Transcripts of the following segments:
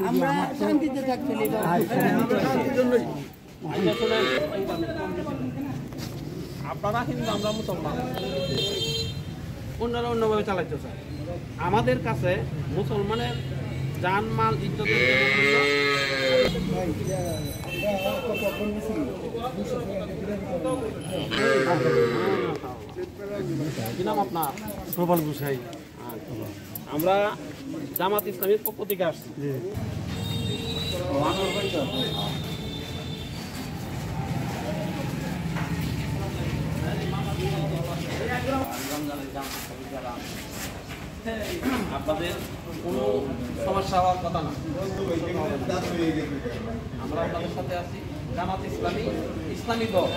আমরা শান্তিতে থাকতে আপনারা কিন্তু আমরা মুসলমান, অন্যরা অন্যভাবে চালাইতে চায়। আমাদের কাছে মুসলমানের জানমাল ইজ্জতের কি নাম আপনার? প্রবল গুসাই। আমরা জামাত ইসলামের পক্ষ থেকে আসছি। আপনাদের কোনো সমস্যা হওয়ার কথা না, আমরা আপনাদের সাথে আছি। জামাত ইসলামী ইসলামী দল,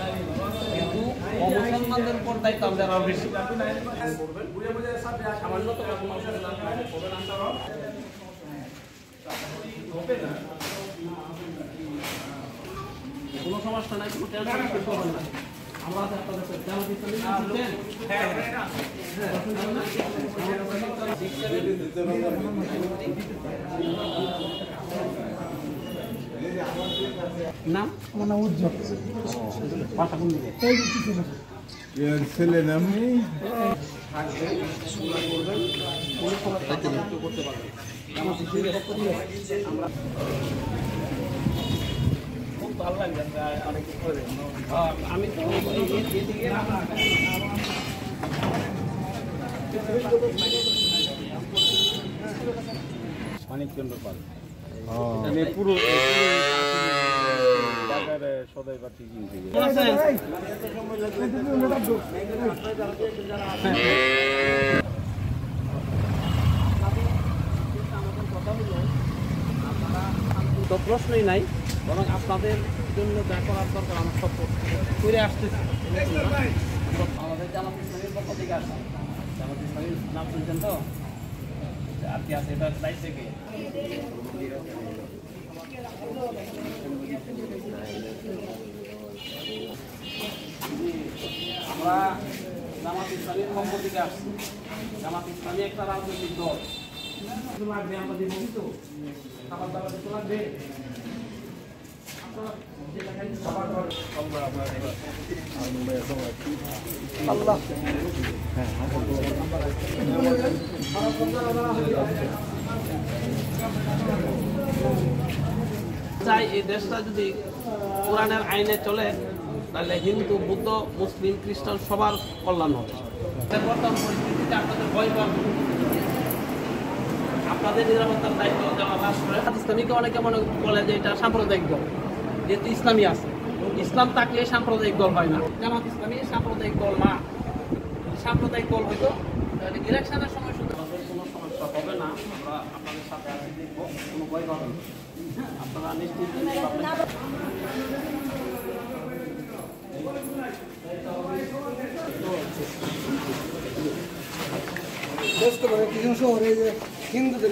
কিন্তু মুসলমানদের উপর দায়িত্ব আমাদের আরো বেশি। কোনো সমস্যা নাই, কোনো টেনশন করবেন না। আমরা আপনাদের সাথে জামাত ইসলামী নাম মানে উজ্জ্বল ছেলে নাম করতে পারবেন। খুব ভালো লাগবে আমি তো মানিকচন্দ্র পাল পুরো সদাই পাঠি কিনতে তো প্রশ্নই নাই, বরং আপনাদের জন্য যা করার দরকার আমার সব করে আসতেছে। আমাদের জামাত ইসলামের পক্ষ থেকে আসছে। জামাত ইসলামের নাম শুনছেন তো? আর কি আছে, এটা দায়িত্ব থেকে আমরা জামাত ইসলামের পক্ষ থেকে আসছি। জামাত ইসলামী একটা রাজনৈতিক দল। লাগবে আমরা দিব তো খাবার দাবার দিতে লাগবে। চাই এই দেশটা যদি কোরআনের আইনে চলে, তাহলে হিন্দু, বৌদ্ধ, মুসলিম, খ্রিস্টান সবার কল্যাণ হবে। বর্তমান পরিস্থিতিতে আপনাদের ভয় পাওয়ার, আপনাদের নিরাপত্তার দায়িত্ব দেওয়া রাষ্ট্র। ইসলামীকে অনেকে মনে বলে যে এটা সাম্প্রদায়িক দল, যেহেতু ইসলামী আছে। ইসলাম থাকলে সাম্প্রদায়িক দল হয় না। জামাত ইসলামী সাম্প্রদায়িক দল না। সাম্প্রদায়িক দল হয়তো ইলেকশনের সময় শুধু কোনো সমস্যা হবে না। আমরা আপনাদের সাথে আছি, দেখবো, কোনো ভয় পাবেন না। আপনারা নিশ্চিত শহরে হিন্দুদের